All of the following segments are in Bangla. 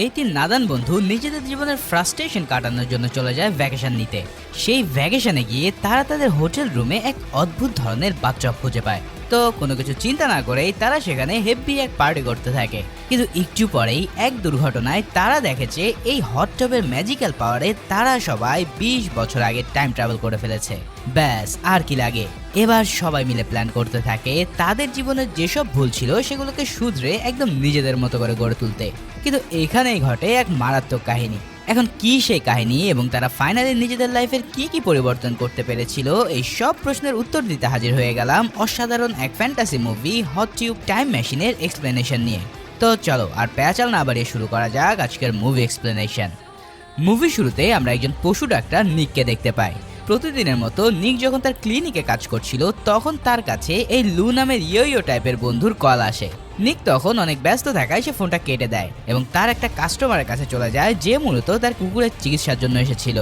এই তিন নাদান বন্ধু নিজেদের জীবনের ফ্রাস্ট্রেশন কাটানোর জন্য চলে যায় ভ্যাকেশন নিতে। সেই ভ্যাকেশনে গিয়ে তারা তাদের হোটেল রুমে এক অদ্ভুত ধরনের বাথটব খুঁজে পায়। তো কোনো কিছু চিন্তা না করেই তারা সেখানে হেভি এক পার্টি করতে থাকে। কিন্তু একটু পরেই এক দুর্ঘটনায় তারা দেখেছে এই হট টবের ম্যাজিক্যাল পাওয়ারে তারা সবাই 20 বছর আগে টাইম ট্রাভেল করে ফেলেছে। ব্যাস আর কি লাগে। এবার সবাই মিলে প্ল্যান করতে থাকে তাদের জীবনের যেসব ভুল ছিল সেগুলোকে শুধরে একদম নিজেদের মতো করে গড়ে তুলতে। কিন্তু এখানেই ঘটে এক মারাত্মক কাহিনী। এখন কি সেই কাহিনী এবং তারা ফাইনালি নিজেদের লাইফের কি পরিবর্তন করতে পেরেছিল, এই সব প্রশ্নের উত্তর দিতে হাজির হয়ে গেলাম অসাধারণ এক fantasy movie hot tube time মেশিনের এক্সপ্লেনেশন নিয়ে। তো চলো আর প্যাচাল না বাড়িয়ে শুরু করা যাক আজকের মুভি এক্সপ্লেনেশন। মুভি শুরুতে আমরা একজন পশু ডাক্তার নিককে দেখতে পাই। প্রতিদিনের মতো নিক যখন তার ক্লিনিকে কাজ করছিল তখন তার কাছে এই লু নামের ইয়ো টাইপের বন্ধুর কল আসে। নিক তখন অনেক ব্যস্ত থাকায় সে ফোনটা কেটে দেয় এবং তার একটা কাস্টমারের কাছে চলে যায় যে মূলত তার কুকুরের চিকিৎসার জন্য এসেছিল।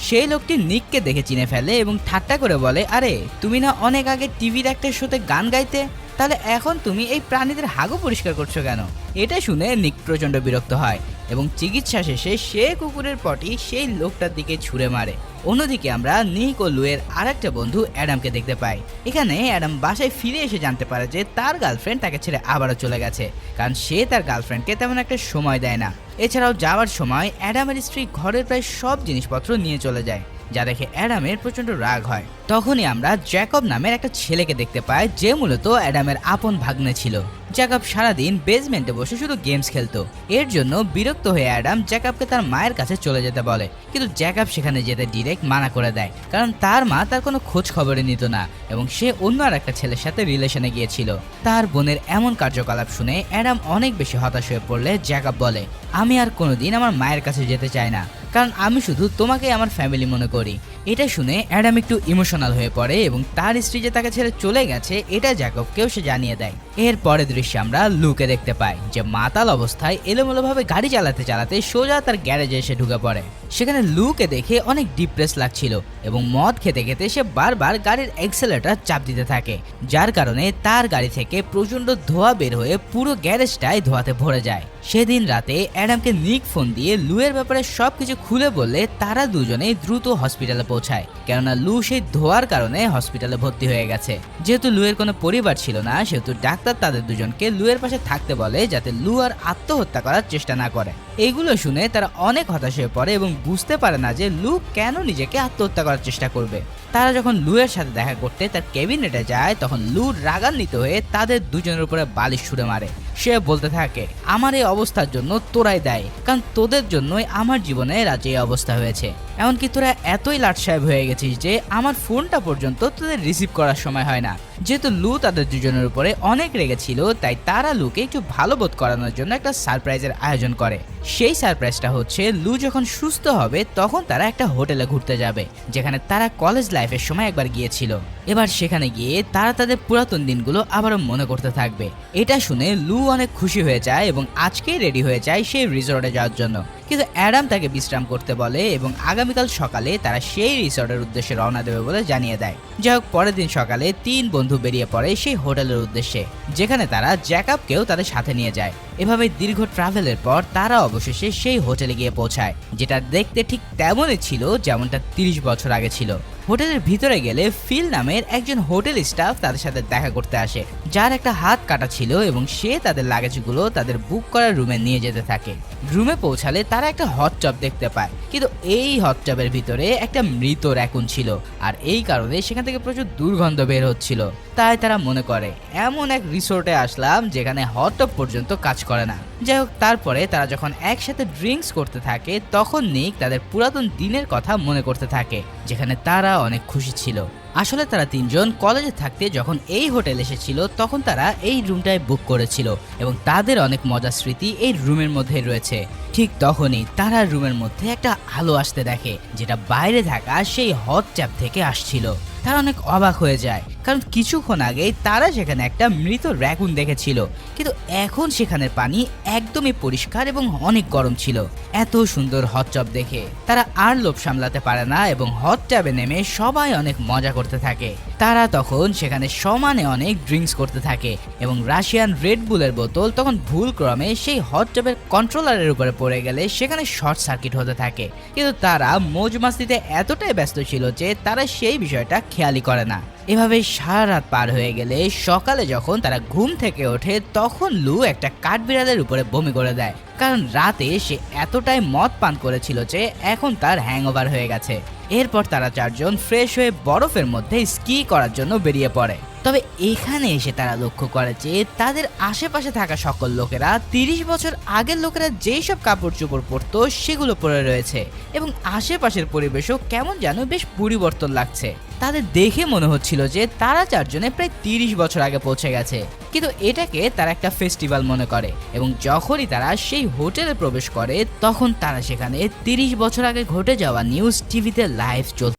সেই লোকটি নিককে দেখে চিনে ফেলে এবং ঠাট্টা করে বলে, আরে তুমি না অনেক আগে টিভির একটা শোতে গান গাইতে, তাহলে এখন তুমি এই প্রাণীদের হাগু পরিষ্কার করছো কেন? এটা শুনে নিক প্রচণ্ড বিরক্ত হয় এবং চিকিৎসা শেষে সে কুকুরের পটি সেই লোকটার দিকে ছুঁড়ে মারে। অন্যদিকে আমরা নিক ও লুয়ের আরেকটা বন্ধু অ্যাডামকে দেখতে পাই। এখানে অ্যাডাম বাসায় ফিরে এসে জানতে পারে যে তার গার্লফ্রেন্ড তাকে ছেড়ে আবারও চলে গেছে, কারণ সে তার গার্লফ্রেন্ডকে তেমন একটা সময় দেয় না। এছাড়াও যাওয়ার সময় অ্যাডামের স্ত্রী ঘরের প্রায় সব জিনিসপত্র নিয়ে চলে যায়, যা দেখে অ্যাডামের প্রচণ্ড রাগ হয়। তখনই আমরা জ্যাকব নামের একটা ছেলেকে দেখতে পাই যে মূলত অ্যাডামের আপন ভাগ্নে ছিল। জ্যাকব সারাদিন বেসমেন্টে বসে শুধু গেমস খেলতো। এর জন্য বিরক্ত হয়ে অ্যাডাম জ্যাকবকে তার মায়ের কাছে চলে যেতে বলে, কিন্তু জ্যাকব সেখানে যেতে ডিরেক্ট মানা করে দেয়, কারণ তার মা তার কোনো খোঁজ খবরই নিত না এবং সে অন্য আর একটা ছেলের সাথে রিলেশনে গিয়েছিল। তার বোনের এমন কার্যকলাপ শুনে অ্যাডাম অনেক বেশি হতাশ হয়ে পড়লে জ্যাকব বলে, আমি আর কোনোদিন আমার মায়ের কাছে যেতে চাই না, কারণ আমি শুধু তোমাকে আমার ফ্যামিলি মনে করি। এটা শুনে অ্যাডাম একটু ইমোশনাল হয়ে পড়ে এবং তার স্ত্রী যে তাকে ছেড়ে চলে গেছে এটা জ্যাকবকেও সে জানিয়ে দেয়। এর পরের দৃশ্যে আমরা লুকে দেখতে পাই যে মাতাল অবস্থায় এলোমেলোভাবে গাড়ি চালাতে চালাতে সোজা তার গ্যারেজে এসে ঢুকে পড়ে। সেখানে লুকে দেখে অনেক ডিপ্রেস লাগছিল এবং মদ খেতে খেতে সে বারবার গাড়ির এক্সেলেটর চাপ দিতে থাকে, যার কারণে তার গাড়ি থেকে প্রচণ্ড ধোঁয়া বের হয়ে পুরো গ্যারেজটাই ধোঁয়াতে ভরে যায়। সেদিন রাতে অ্যাডামকে নিক ফোন দিয়ে লুয়ের ব্যাপারে সবকিছু খুলে বললে তারা দুজনেই দ্রুত হসপিটালে পৌঁছায়, কেননা লু সেই ধোঁয়ার কারণে হসপিটালে ভর্তি হয়ে গেছে। যেহেতু লুয়ের কোনো পরিবার ছিল না সেহেতু ডাক্তার তাদের দুজনকে লুয়ের পাশে থাকতে বলে যাতে লু আর আত্মহত্যা করার চেষ্টা না করে। এইগুলো শুনে তারা অনেক হতাশ হয়ে পড়ে এবং বুঝতে পারে না যে লু কেন নিজেকে আত্মহত্যা করার চেষ্টা করবে। তারা যখন লুয়ের সাথে দেখা করতে তার ক্যাবিনেটে যায় তখন লু রাগান্বিত হয়ে তাদের দুজনের উপরে বালিশ ছুঁড়ে মারে। সে বলতে থাকে, আমার এই অবস্থার জন্য তোরাই দায়ী, কারণ তোদের জন্যই আমার জীবনে রাজ্যে এই অবস্থা হয়েছে। এমনকি তোরা এতই লাট সাহেব হয়ে গেছিস যে আমার ফোনটা পর্যন্ত তোদের রিসিভ করার সময় হয় না। যেহেতু লু তাদের দুজনের উপরে অনেক রেগেছিল তাই তারা লুকে একটু ভালো বোধ করানোর জন্য একটা সারপ্রাইজের আয়োজন করে। সেই সারপ্রাইজটা হচ্ছে লু যখন সুস্থ হবে তখন তারা একটা হোটেলে ঘুরতে যাবে, যেখানে তারা কলেজ লাইফের সময় একবার গিয়েছিল। এবার সেখানে গিয়ে তারা তাদের পুরাতন দিনগুলো আবারও মনে করতে থাকবে। এটা শুনে লু অনেক খুশি হয়ে যায় এবং আজকেই রেডি হয়ে যায় সেই রিসর্টে যাওয়ার জন্য, কিন্তু অ্যাডাম তাকে বিশ্রাম করতে বলে এবং আগামীকাল সকালে তারা সেই রিসর্টের উদ্দেশ্যে রওনা দেবে বলে জানিয়ে দেয়। যাই হোক, পরের দিন সকালে তিন বন্ধু বেরিয়ে পড়ে সেই হোটেলের উদ্দেশ্যে, যেখানে তারা জ্যাকবকেও তাদের সাথে নিয়ে যায়। এভাবে দীর্ঘ ট্রাভেলের পর তারা অবশেষে সেই হোটেলে গিয়ে পৌঁছায়, যেটা দেখতে ঠিক তেমনই ছিল যেমনটা 30 বছর আগে ছিল। হোটেলের ভিতরে গেলে ফিল নামের একজন হোটেল স্টাফ তাদের সাথে দেখা করতে আসে, যার একটা হাত কাটা ছিল এবং সে তাদের লাগেজগুলো তাদের বুক করার রুমে নিয়ে যেতে থাকে। রুমে পৌঁছালে তারা একটা হট টব দেখতে পায়, কিন্তু এই হট টবের ভিতরে একটা মৃত র্যাকুন ছিল আর এই কারণে সেখান থেকে প্রচুর দুর্গন্ধ বের হচ্ছিল। তাই তারা মনে করে এমন এক রিসোর্টে আসলাম যেখানে হট টব পর্যন্ত কাজ করে না। যাই হোক, তারপরে তারা যখন একসাথে ড্রিঙ্কস করতে থাকে তখন নিক তাদের পুরাতন দিনের কথা মনে করতে থাকে, যেখানে তারা অনেক খুশি ছিল। আসলে তারা তিনজন কলেজে থাকতে যখন এই হোটেল এসেছিল তখন তারা এই রুমটায় বুক করেছিল এবং তাদের অনেক মজার স্মৃতি এই রুমের মধ্যে রয়েছে। ঠিক তখনই তারা রুমের মধ্যে একটা আলো আসতে দেখে, যেটা বাইরে থাকা সেই হট ট্যাপ থেকে আসছিল। তারা অনেক অবাক হয়ে যায়, কারণ কিছুক্ষণ আগেই তারা সেখানে একটা মৃত র্যাকুন দেখেছিল, কিন্তু এখন সেখানের পানি একদমই পরিষ্কার এবং অনেক গরম ছিল। এত সুন্দর হট টব দেখে তারা আর লোভ সামলাতে পারে না এবং হট ট্যাবে নেমে সবাই অনেক মজা করতে থাকে। তারা তখন সেখানে সমানে অনেক ড্রিঙ্কস করতে থাকে এবং রাশিয়ান রেড বুলের বোতল তখন ভুলক্রমে সেই হট টাবের কন্ট্রোলারের উপরে পড়ে গেলে সেখানে শর্ট সার্কিট হতে থাকে, কিন্তু তারা মৌজ মাস্তিতে এতটাই ব্যস্ত ছিল যে তারা সেই বিষয়টা খেয়ালই করে না। এভাবে সারা রাত পার হয়ে গেলে সকালে যখন তারা ঘুম থেকে ওঠে তখন লু একটা কাঠবিড়ালের উপরে বমি করে দেয়, কারণ রাতে সে এতটাই মদ পান করেছিল যে এখন তার হ্যাংওভার হয়ে গেছে। এরপর তারা চারজন ফ্রেশ হয়ে বরফের মধ্যে স্কি করার জন্য বেরিয়ে পড়ে। তবে এখানে এসে তারা লক্ষ্য করে যে তাদের আশেপাশে থাকা সকল লোকেরা 30 বছর আগের লোকেরা যেই সব কাপড় চোপড় পরতো সেগুলো পরে রয়েছে এবং আশেপাশের পরিবেশও কেমন যেন বেশ পরিবর্তন লাগছে। তাদের দেখে মনে হচ্ছিল যে তারা চারজনে প্রায় 30 বছর আগে পৌঁছে গেছে, কিন্তু এটাকে তারা একটা ফেস্টিভ্যাল মনে করে এবং যখনই তারা সেই হোটেলে প্রবেশ করে তখন তারা সেখানে 30 বছর আগে ঘটে যাওয়া নিউজ টিভিতে লাইভ চলতে